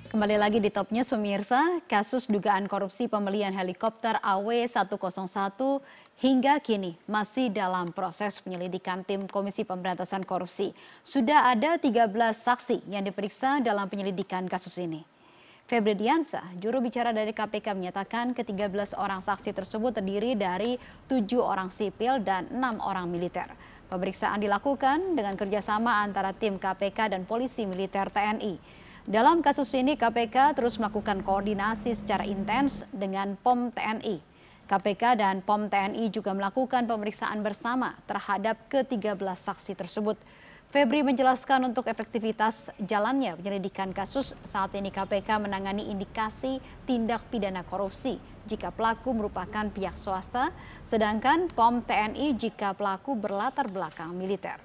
Kembali lagi di Top News pemirsa, kasus dugaan korupsi pembelian helikopter AW101 hingga kini masih dalam proses penyelidikan tim Komisi Pemberantasan Korupsi. Sudah ada 13 saksi yang diperiksa dalam penyelidikan kasus ini. Febri Diansah, juru bicara dari KPK menyatakan ke-13 orang saksi tersebut terdiri dari 7 orang sipil dan 6 orang militer. Pemeriksaan dilakukan dengan kerjasama antara tim KPK dan polisi militer TNI. Dalam kasus ini KPK terus melakukan koordinasi secara intens dengan POM TNI. KPK dan POM TNI juga melakukan pemeriksaan bersama terhadap ke-13 saksi tersebut. Febri menjelaskan untuk efektivitas jalannya penyelidikan kasus, saat ini KPK menangani indikasi tindak pidana korupsi jika pelaku merupakan pihak swasta, sedangkan POM TNI jika pelaku berlatar belakang militer.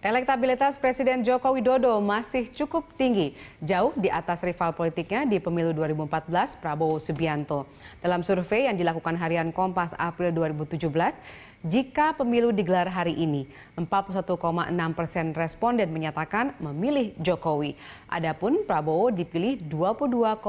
Elektabilitas Presiden Joko Widodo masih cukup tinggi, jauh di atas rival politiknya di pemilu 2014, Prabowo Subianto. Dalam survei yang dilakukan harian Kompas April 2017, jika pemilu digelar hari ini, 41,6% responden menyatakan memilih Jokowi. Adapun Prabowo dipilih 22,1%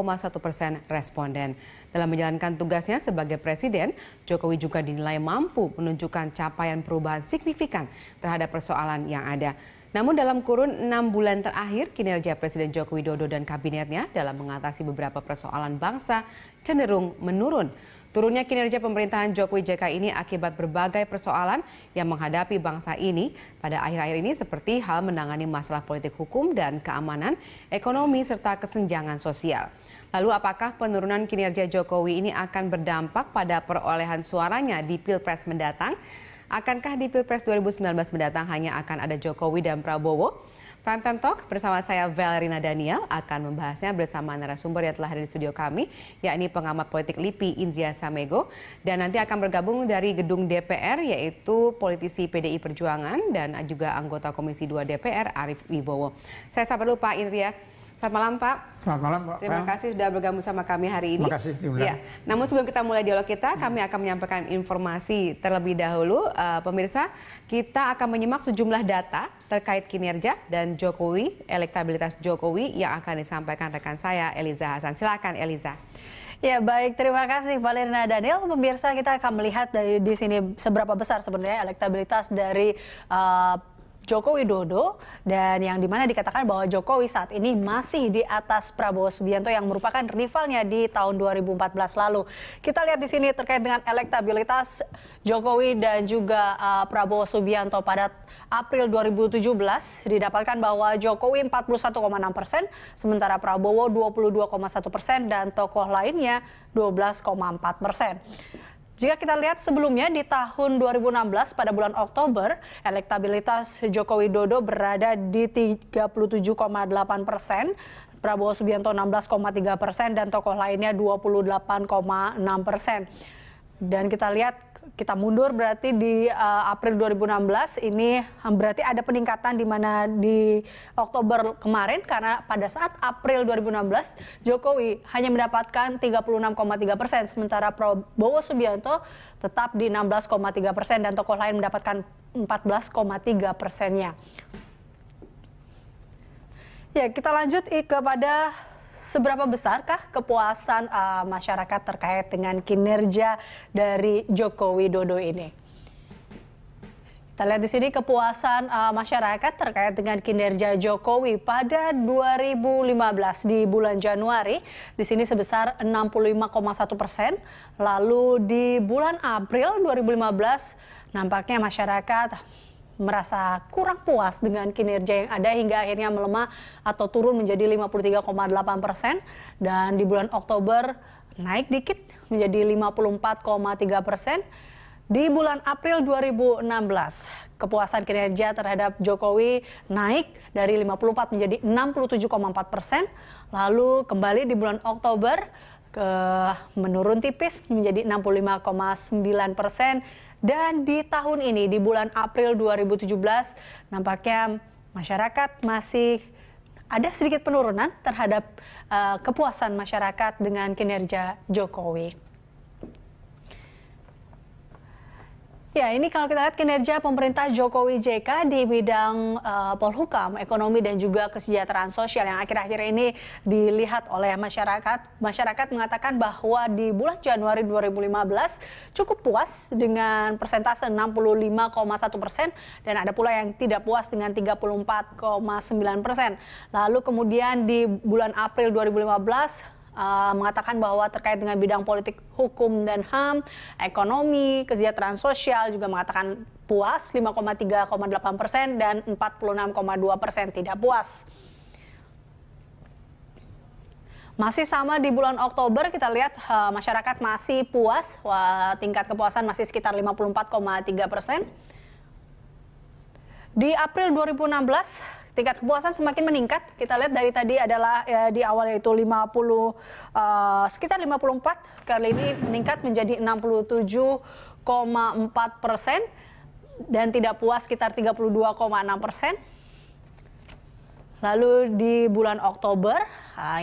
responden. Dalam menjalankan tugasnya sebagai presiden, Jokowi juga dinilai mampu menunjukkan capaian perubahan signifikan terhadap persoalan yang ada. Namun dalam kurun 6 bulan terakhir, kinerja Presiden Joko Widodo dan kabinetnya dalam mengatasi beberapa persoalan bangsa cenderung menurun. Turunnya kinerja pemerintahan Jokowi JK ini akibat berbagai persoalan yang menghadapi bangsa ini pada akhir-akhir ini, seperti hal menangani masalah politik hukum dan keamanan, ekonomi, serta kesenjangan sosial. Lalu apakah penurunan kinerja Jokowi ini akan berdampak pada perolehan suaranya di Pilpres mendatang? Akankah di Pilpres 2019 mendatang hanya akan ada Jokowi dan Prabowo? Prime Time Talk bersama saya Valerina Daniel akan membahasnya bersama narasumber yang telah hadir di studio kami, yakni pengamat politik LIPI Indria Samego, dan nanti akan bergabung dari gedung DPR yaitu politisi PDI Perjuangan dan juga anggota Komisi 2 DPR Arief Wibowo. Saya sapa dulu Pak Indria. Selamat malam Pak. Selamat malam Pak. Terima kasih sudah bergabung sama kami hari ini. Terima kasih diundang. Ya. Namun sebelum kita mulai dialog kita, kami akan menyampaikan informasi terlebih dahulu. Pemirsa, kita akan menyimak sejumlah data terkait kinerja dan Jokowi, elektabilitas Jokowi yang akan disampaikan rekan saya Eliza Hasan. Silakan Eliza. Ya baik, terima kasih Valerina Daniel. Pemirsa, kita akan melihat dari di sini seberapa besar sebenarnya elektabilitas dari Joko Widodo, dan yang dimana dikatakan bahwa Jokowi saat ini masih di atas Prabowo Subianto yang merupakan rivalnya di tahun 2014 lalu. Kita lihat di sini terkait dengan elektabilitas Jokowi dan juga Prabowo Subianto pada April 2017 didapatkan bahwa Jokowi 41,6%, sementara Prabowo 22,1% dan tokoh lainnya 12,4%. Jika kita lihat sebelumnya di tahun 2016 pada bulan Oktober, elektabilitas Joko Widodo berada di 37,8%, Prabowo Subianto 16,3% dan tokoh lainnya 28,6%. Dan kita lihat, kita mundur berarti di April 2016 ini berarti ada peningkatan di mana di Oktober kemarin, karena pada saat April 2016 Jokowi hanya mendapatkan 36,3%, sementara Prabowo Subianto tetap di 16,3% dan tokoh lain mendapatkan 14,3%-nya. Ya, kita lanjut kepada seberapa besarkah kepuasan masyarakat terkait dengan kinerja dari Joko Widodo ini? Kita lihat di sini kepuasan masyarakat terkait dengan kinerja Jokowi pada 2015 di bulan Januari, di sini sebesar 65,1%. Lalu di bulan April 2015 nampaknya masyarakat merasa kurang puas dengan kinerja yang ada hingga akhirnya melemah atau turun menjadi 53,8%, dan di bulan Oktober naik dikit menjadi 54,3%. Di bulan April 2016 kepuasan kinerja terhadap Jokowi naik dari 54 menjadi 67,4%. Lalu kembali di bulan Oktober menurun tipis menjadi 65,9%. Dan di tahun ini, di bulan April 2017, nampaknya masyarakat masih ada sedikit penurunan terhadap kepuasan masyarakat dengan kinerja Jokowi. Ya, ini kalau kita lihat kinerja pemerintah Jokowi JK di bidang Polhukam, ekonomi dan juga kesejahteraan sosial yang akhir-akhir ini dilihat oleh masyarakat. Masyarakat mengatakan bahwa di bulan Januari 2015 cukup puas dengan persentase 65,1% dan ada pula yang tidak puas dengan 34,9%. Lalu kemudian di bulan April 2015 mengatakan bahwa terkait dengan bidang politik, hukum dan HAM, ekonomi, kesejahteraan sosial juga mengatakan puas 5,3,8% dan 46,2% tidak puas. Masih sama di bulan Oktober kita lihat masyarakat masih puas, tingkat kepuasan masih sekitar 54,3%. Di April 2016 tingkat kepuasan semakin meningkat. Kita lihat dari tadi adalah di awal yaitu sekitar 54, kali ini meningkat menjadi 67,4% dan tidak puas sekitar 32,6%. Lalu di bulan Oktober,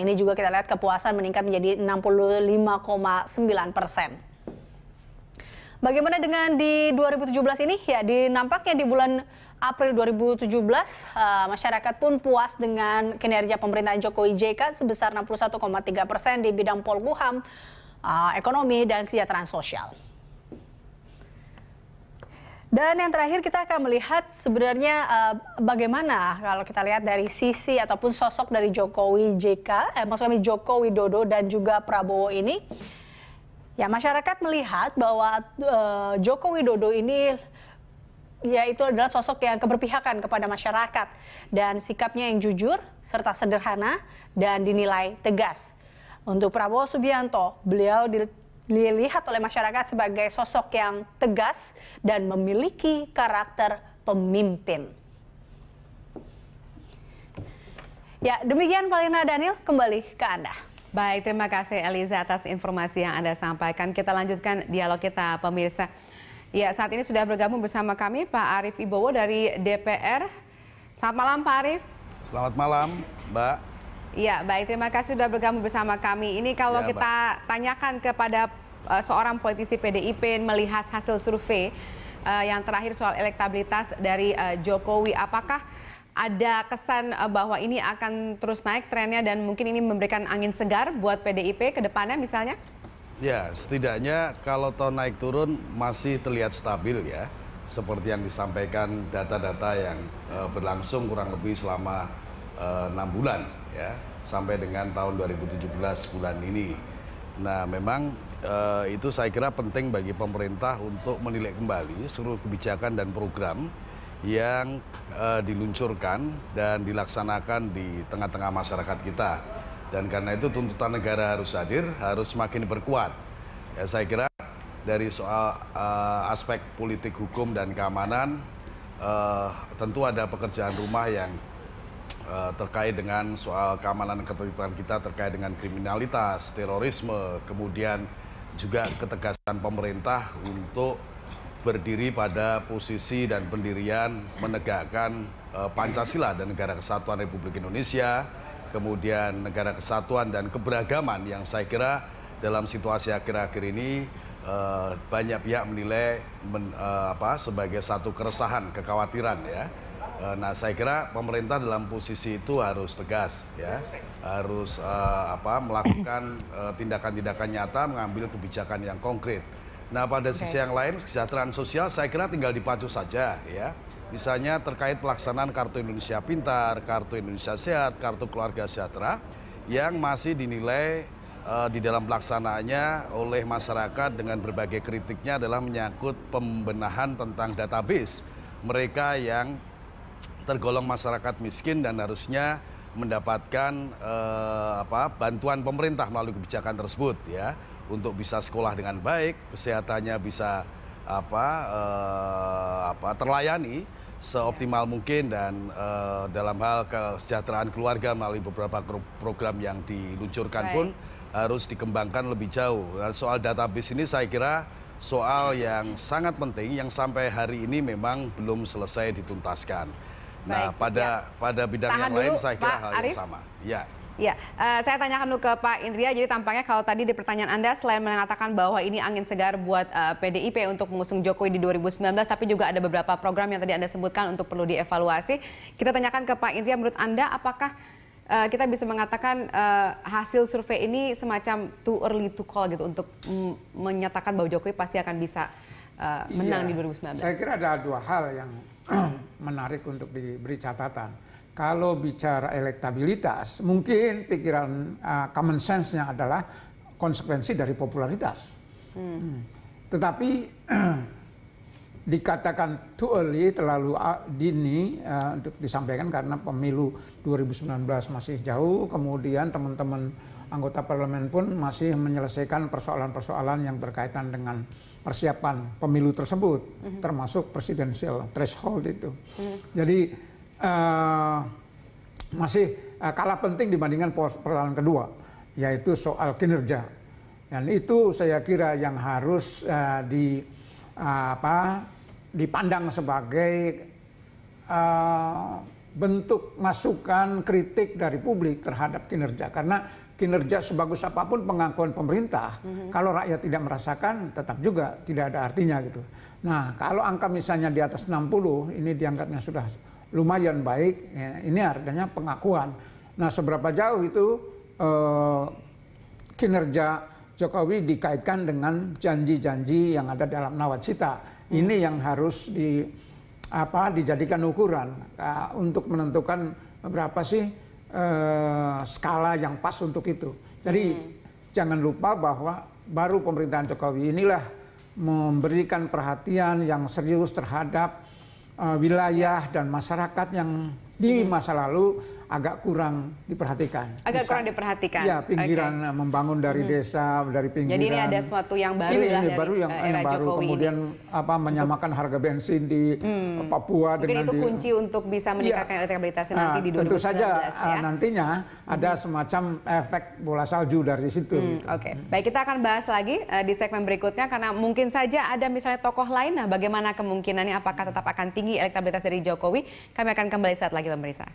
ini juga kita lihat kepuasan meningkat menjadi 65,9%. Bagaimana dengan di 2017 ini? Ya, nampaknya di bulan April 2017, masyarakat pun puas dengan kinerja pemerintahan Jokowi JK sebesar 61,3% di bidang Polhukam, ekonomi, dan kesejahteraan sosial. Dan yang terakhir kita akan melihat sebenarnya bagaimana kalau kita lihat dari sisi ataupun sosok dari Jokowi JK, maksud kami Joko Widodo dan juga Prabowo ini. Ya, masyarakat melihat bahwa Joko Widodo ini yaitu adalah sosok yang keberpihakan kepada masyarakat dan sikapnya yang jujur serta sederhana dan dinilai tegas. Untuk Prabowo Subianto, beliau dilihat oleh masyarakat sebagai sosok yang tegas dan memiliki karakter pemimpin. Ya, demikian Valina Daniel, kembali ke Anda. Baik, terima kasih Eliza atas informasi yang Anda sampaikan. Kita lanjutkan dialog kita, pemirsa. Ya, saat ini sudah bergabung bersama kami Pak Arief Wibowo dari DPR. Selamat malam Pak Arief. Selamat malam Mbak. Iya, baik, terima kasih sudah bergabung bersama kami. Ini kalau ya, kita tanyakan kepada seorang politisi PDIP melihat hasil survei yang terakhir soal elektabilitas dari Jokowi, apakah ada kesan bahwa ini akan terus naik trennya dan mungkin ini memberikan angin segar buat PDIP ke depannya misalnya? Ya, setidaknya kalau tahun naik turun masih terlihat stabil ya. Seperti yang disampaikan data-data yang berlangsung kurang lebih selama 6 bulan ya, sampai dengan tahun 2017 bulan ini. Nah, memang itu saya kira penting bagi pemerintah untuk menilai kembali seluruh kebijakan dan program yang diluncurkan dan dilaksanakan di tengah-tengah masyarakat kita. Dan karena itu tuntutan negara harus hadir, harus semakin diperkuat. Ya, saya kira dari soal aspek politik, hukum, dan keamanan, tentu ada pekerjaan rumah yang terkait dengan soal keamanan dan ketertiban kita terkait dengan kriminalitas, terorisme, kemudian juga ketegasan pemerintah untuk berdiri pada posisi dan pendirian menegakkan Pancasila dan Negara Kesatuan Republik Indonesia, kemudian negara kesatuan dan keberagaman yang saya kira dalam situasi akhir-akhir ini banyak pihak menilai sebagai satu keresahan, kekhawatiran ya. Nah, saya kira pemerintah dalam posisi itu harus tegas ya, harus melakukan tindakan-tindakan nyata, mengambil kebijakan yang konkret. Nah, pada sisi yang lain kesejahteraan sosial saya kira tinggal dipacu saja ya. Misalnya terkait pelaksanaan Kartu Indonesia Pintar, Kartu Indonesia Sehat, Kartu Keluarga Sejahtera yang masih dinilai di dalam pelaksanaannya oleh masyarakat dengan berbagai kritiknya adalah menyangkut pembenahan tentang database mereka yang tergolong masyarakat miskin dan harusnya mendapatkan bantuan pemerintah melalui kebijakan tersebut ya, untuk bisa sekolah dengan baik, kesehatannya bisa terlayani seoptimal mungkin dan dalam hal kesejahteraan keluarga melalui beberapa program yang diluncurkan pun harus dikembangkan lebih jauh. Dan soal database ini saya kira soal yang sangat penting yang sampai hari ini memang belum selesai dituntaskan. Nah, pada bidang yang lain saya kira hal yang sama. Ya. Ya, saya tanyakan dulu ke Pak Indria. Jadi tampaknya kalau tadi di pertanyaan Anda selain mengatakan bahwa ini angin segar buat PDIP untuk mengusung Jokowi di 2019, tapi juga ada beberapa program yang tadi Anda sebutkan untuk perlu dievaluasi. Kita tanyakan ke Pak Indria, menurut Anda apakah kita bisa mengatakan hasil survei ini semacam too early to call gitu untuk menyatakan bahwa Jokowi pasti akan bisa menang di 2019? Saya kira ada dua hal yang menarik untuk diberi catatan. Kalau bicara elektabilitas, mungkin pikiran common sense-nya adalah konsekuensi dari popularitas. Tetapi dikatakan too early, terlalu dini untuk disampaikan karena pemilu 2019 masih jauh, kemudian teman-teman anggota parlemen pun masih menyelesaikan persoalan-persoalan yang berkaitan dengan persiapan pemilu tersebut, termasuk presidensial threshold itu. Jadi masih kalah penting dibandingkan persoalan kedua, yaitu soal kinerja. Dan itu saya kira yang harus dipandang sebagai bentuk masukan kritik dari publik terhadap kinerja. Karena kinerja sebagus apapun pengakuan pemerintah, kalau rakyat tidak merasakan, tetap juga tidak ada artinya gitu. Nah, kalau angka misalnya di atas 60, ini dianggapnya sudah lumayan baik, ya, ini artinya pengakuan. Nah, seberapa jauh itu kinerja Jokowi dikaitkan dengan janji-janji yang ada dalam nawacita. Ini yang harus dijadikan ukuran untuk menentukan berapa sih skala yang pas untuk itu. Jadi jangan lupa bahwa baru pemerintahan Jokowi inilah memberikan perhatian yang serius terhadap wilayah dan masyarakat yang di masa lalu agak kurang diperhatikan. Kurang diperhatikan. Ya, pinggiran membangun dari desa, dari pinggiran. Jadi ini ada sesuatu yang baru ini dari baru yang era baru. Jokowi Kemudian ini. menyamakan harga bensin di Papua mungkin dengan itu kunci untuk bisa meningkatkan elektabilitasnya nanti di 2019. Tentu saja ya. nantinya ada semacam efek bola salju dari situ. Oke. Baik, kita akan bahas lagi di segmen berikutnya karena mungkin saja ada misalnya tokoh lain. Nah, bagaimana kemungkinannya, apakah tetap akan tinggi elektabilitas dari Jokowi? Kami akan kembali saat lagi pemirsa.